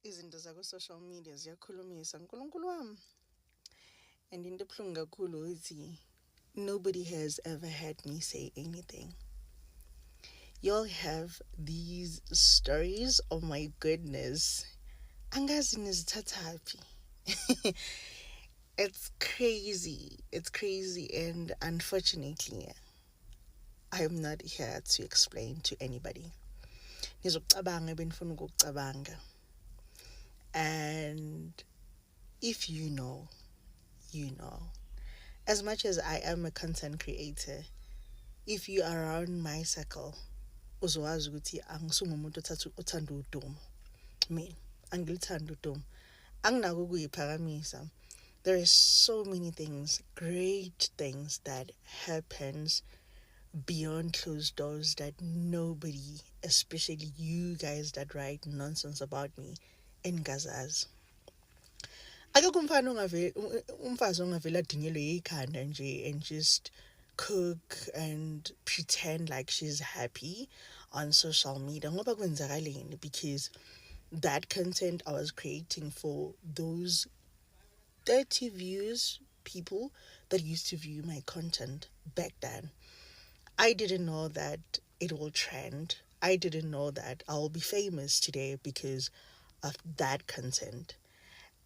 izinto zaku-social media ziyakhulumisa nkulunkulu wami. And into ebuhlungu kakhulu ukuthi nobody has ever had me say anything. You'll have these stories, oh my goodness, angazi nizithathaphi. It's crazy, and unfortunately I am not here to explain to anybody. Nizokucabanga benifuna ukukucabanga. And if you know, you know. As much as I am a content creator, if you are around my circle, uzwazi ukuthi angisungumuntu othanda udumo. Mina angilithanda udumo. Anginako ukuyiphakamisa. There are so many things, great things that happens beyond closed doors that nobody, especially you guys that write nonsense about me, engazazi. Akekho umfazi ongavela adingelwe yikhanda nje and just cook and pretend like she's happy on social media ngoba kwenzakaleni, because that content I was creating for those 30 views people that used to view my content back then. I didn't know that it will trend. I didn't know that I'll be famous today because of that content.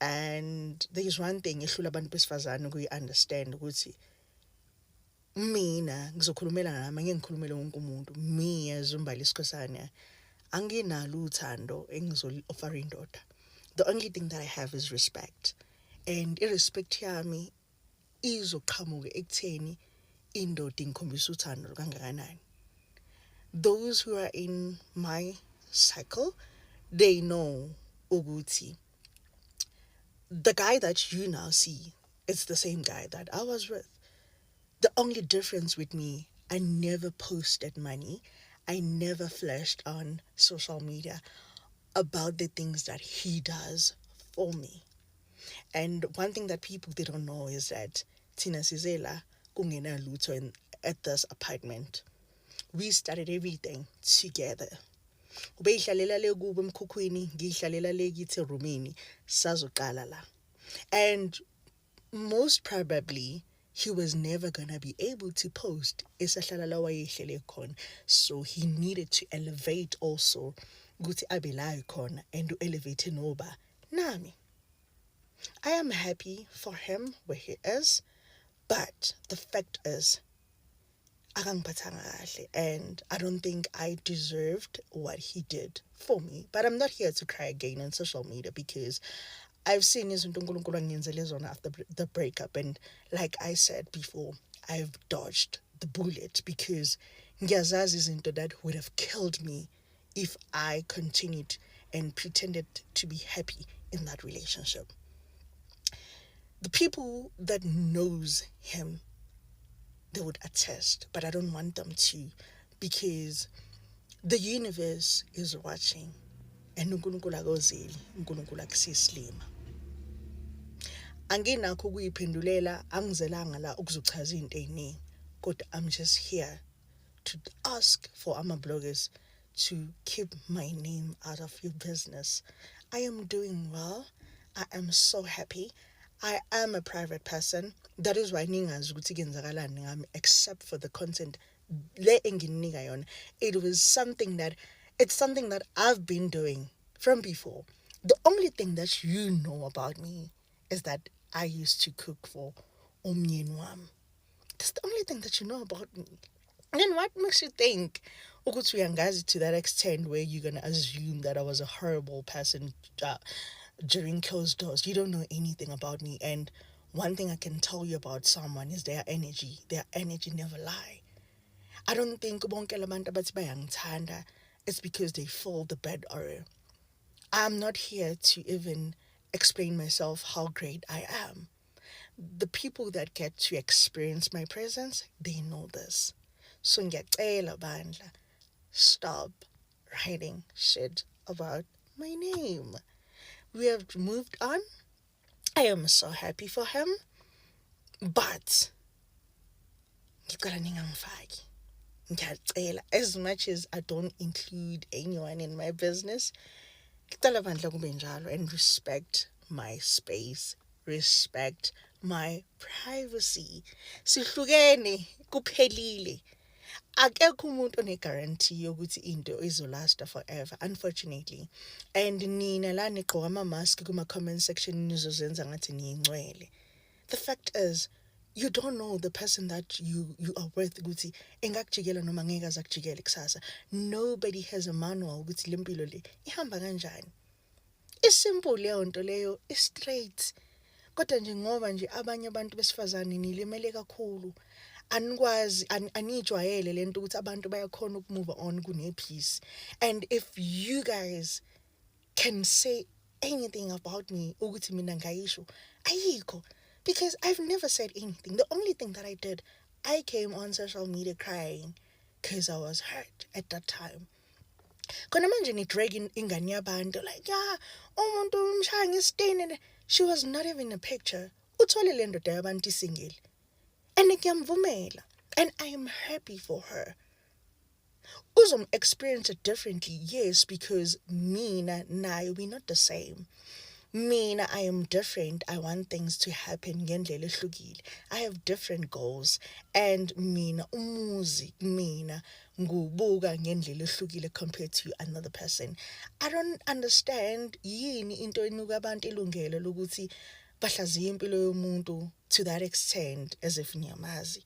And there's one thing ehlula abantu besifazane ukuyi-understand ukuthi mina ngizokhulumela nami, ngikhulumele wonke umuntu. Me as uMbali Sikhosana anginalo uthando engizoli-offer indoda. The only thing that I have is respect, and irespect yami izoqhamuka ekutheni indoda ingikhombisa uthando kangakanani. Those who are in my cycle, they know ukuthi the guy that you now see, it's the same guy that I was with. The only difference with me, I never posted money. I never flashed on social media about the things that he does for me. And one thing that people they don't know is that Tina Sizela kungena lutho at this apartment. We started everything together. Ubeyihlalela le kubo emkhukhwini, ngiyihlalela le kithi erumini, sazoqala la. And most probably he was never gonna be able to post esahlala la wayehlele khona. So he needed to elevate also ukuthi abe la khona and elevate noba nami. I am happy for him where he is, but the fact is akangiphathanga kahle, and I don't think I deserved what he did for me. But I'm not here to cry again on social media because I've seen izinto uNkulunkulu angiyenzele zona after the breakup, and like I said before, I've dodged the bullet because ngiyazazi izinto that would have killed me if I continued and pretended to be happy in that relationship. The people that knows him, they would attest, but I don't want them to, because the universe is watching and uNkulunkulu akozeli, uNkulunkulu akusisilima. Anginakho ukuyiphendulela, angizelanga la ukuzochaza into eziningi, kodwa I'm just here to ask for ama bloggers to keep my name out of your business. I am doing well. I am so happy. I am a private person. That is why ningazi ukuthi kenzakalani ngami except for the content le engininika yona. It's something that I've been doing from before. The only thing that you know about me is that I used to cook for umyeni wami. That's the only thing that you know about me. And then what makes you think ukuthi uyangazi to that extent where you're going to assume that I was a horrible person during closed doors? You don't know anything about me. And one thing I can tell you about someone is their energy. Their energy never lie. I don't think bonke labantu abathi bayangithanda it's because they feel the bad aura. I'm not here to even explain myself how great I am. The people that get to experience my presence, they know this. So ngiyacela bandla, stop writing shit about my name. We have moved on. I am so happy for him, but ngicela ningangifaki. Ngiyacela, as much as I don't include anyone in my business, Ngicela bandla kube njalo and respect my space, respect my privacy. Sihlukene kuphelile. Akekho umuntu one-guarantee yokuthi into izolasta forever, unfortunately. And nina la nigqoka ama-mask kuma-comment section nizozenza ngathi niyingcwele. The fact is, you don't know the person that you are with ukuthi engakujikela noma ngeke aze akujikele kusasa. Nobody has a manual ukuthi le mpilo le ihamba kanjani. Isimple leyo nto leyo, straight. Kodwa nje ngoba nje abanye abantu besifazane nilimele kakhulu, anikwazi anijwayele lento ukuthi abantu bayakhona ukumove on kune-peace. And if you guys can say anything about me ukuthi mina ngayisho, ayikho. Because I've never said anything. The only thing that I did, I came on social media crying because I was hurt at that time. Khona manje ni-drag ingane yabantu like, yeah, umuntu umshaya ngesitini. She was not even a picture. Uthole le ndoda yabantu isingile. And ngiyamvumela. And I am happy for her. Uzom experience it differently, yes, because mina nayo, we're not the same. Mina, I am different. I want things to happen ngendlela ehlukile. I have different goals. And mina, umuzi, mina, ngubuka ngendlela ehlukile compared to another person. I don't understand yini into enuka abantu ilungelo lokuthi bahlaziye impilo yomuntu to that extent as if niyamazi.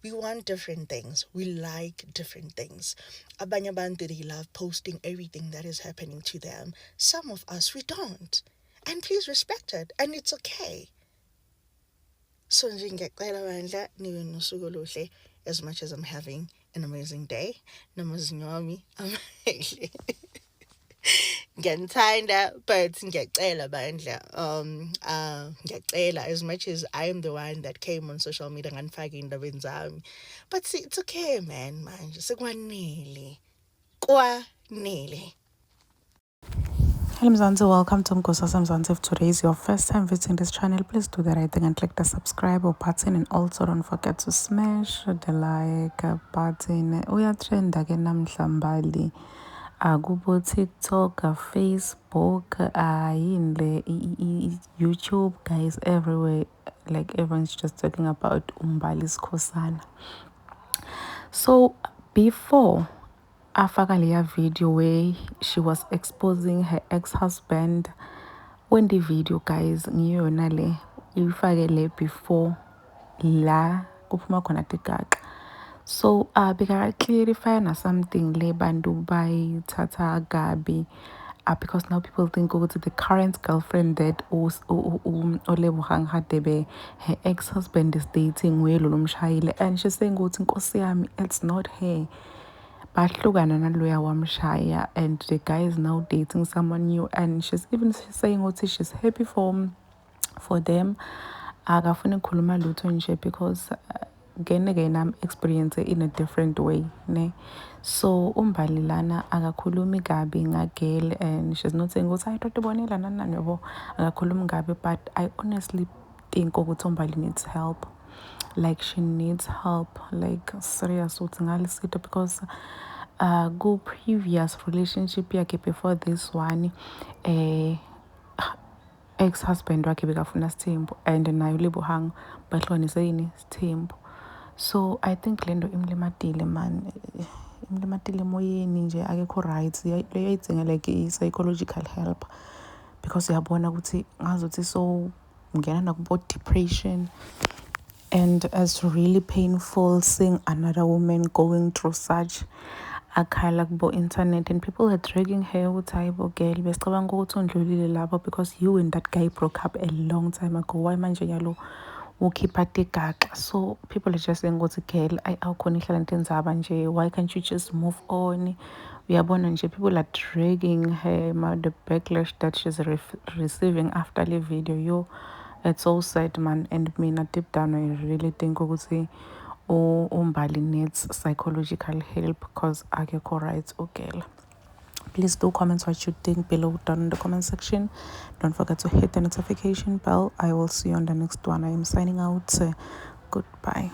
We want different things. We like different things. Abanye abantu, they love posting everything that is happening to them. Some of us, we don't. And please respect it. And it's okay. So nje ngiyacela bandla nibe nosuku oluhle as much as I'm having an amazing day. Namazinyo wami amahle. Ngiyanithanda, but ngiyacela bandla. Ngiyacela, as much as I am the one that came on social media nganifaka indabeni zami. But see, it's okay, man, manje sekwanele. Kwanele. Hello Mzansi, welcome to Nkosazana Mzansi. If today is your first time visiting this channel, please do the right thing and click the subscribe button, and also don't forget to smash the like button. Uyatrend again namhlambali kubo TikTok, Facebook, in the YouTube, guys, everywhere. Like everyone's just talking about Umbali's Khosana. So before afaka leya video where she was exposing her ex-husband, when the video, guys, ngiyona le ifakele before la kuphuma khona tigaxa. So beka clarify na something le bantu bayithatha kabi, because now people think ukuthi the current girlfriend that Olebogang Hadebe, her ex-husband is dating nguye lo mshayile, and she's saying ukuthi Nkosi yami, it's not her. Bahlukana naloya wamshaya, and the guy is now dating someone new, and she's even saying ukuthi she's happy for them. Akafuni ukukhuluma lutho nje because again I'm experiencing in a different way, ne. So umbali lana akakhulumi kabi ngagirl, and she's not saying ukuthi I totibonela nani yabo, akakhulumi kabi, but I honestly think ukuthi umbali needs help. Like she needs help, like serious uthi, because go previous relationship yakhe before this one, ex-husband wakhe bekafuna Sithembu, and nayo Lebogang bahlukanise yini Sithembu. So I think lento imlimatile man, imlimatile emoyeni nje, akekho right. Leyo ayidinga like i-psychological help, because uyabona ukuthi ngazuthi so ngena nakubo depression. And it's really painful seeing another woman going through such a kubo internet, and people are dragging her with type girl besicabanga ukuthi undlulile lapho because you and that guy broke up a long time ago. Why manje nyalo ukhipha tigaxa? So people are just saying ukuthi girl, awukhona ihlala into enzaba nje, why can't you just move on? Uyabona nje, people are dragging her, the backlash that she's receiving after the video. It's so sad, man. And mina deep down I really think ukuthi umbali needs psychological help because akekho right girl. Please do comment what you think below down in the comment section. Don't forget to hit the notification bell. I will see you on the next one. I am signing out. Goodbye.